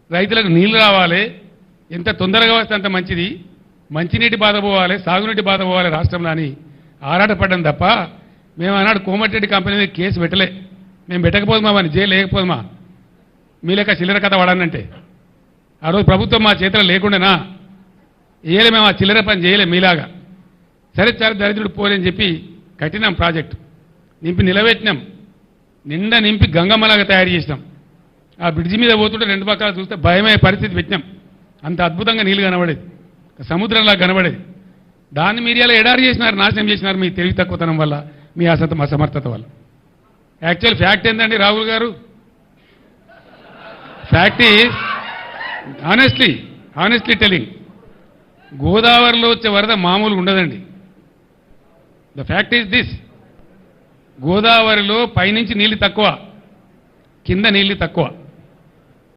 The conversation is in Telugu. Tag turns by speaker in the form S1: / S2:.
S1: రైతులకు నీళ్లు రావాలి, ఎంత తొందరగా వస్తే అంత మంచిది, మంచినీటి బాధ పోవాలి, సాగునీటి బాధ పోవాలి రాష్ట్రంలో అని ఆరాటపడ్డాం తప్ప మేము ఆనాడు కోమటిరెడ్డి కంపెనీ మీద కేసు పెట్టలే. మేము పెట్టకపోదుమా అని జైలు లేకపోదుమా మీ లెక్క చిల్లర కథ వాడానంటే? ఆ రోజు ప్రభుత్వం మా చేతిలో లేకుండానా వేయలే, మేము ఆ చిల్లర పని చేయలే మీలాగా. సరే చాలా దరిద్రుడు పోలేని చెప్పి కట్టినాం, ప్రాజెక్టు నింపి నిలబెట్టినాం, నిండా నింపి గంగమ్మలాగా తయారు చేసినాం. ఆ బ్రిడ్జి మీద పోతుంటే రెండు పక్కల చూస్తే భయమయ్యే పరిస్థితి పెట్టినాం. అంత అద్భుతంగా నీళ్లు కనబడేది, సముద్రంలా కనబడేది. దాన్ని మీరు ఇలా ఎడారి చేసినారు, నాశనం చేసినారు మీ తెలివి తక్కువతనం వల్ల, మీ అసమర్థత వల్ల. యాక్చువల్ ఫ్యాక్ట్ ఏంటండి రాహుల్ గారు? ఫ్యాక్ట్ ఈజ్ ఆనెస్ట్లీ టెలింగ్, గోదావరిలో వచ్చే వరద మామూలుగా ఉండదండి. ద ఫ్యాక్ట్ ఈజ్ దిస్, గోదావరిలో పైనుంచి నీళ్లు తక్కువ, కింద నీళ్లు తక్కువ.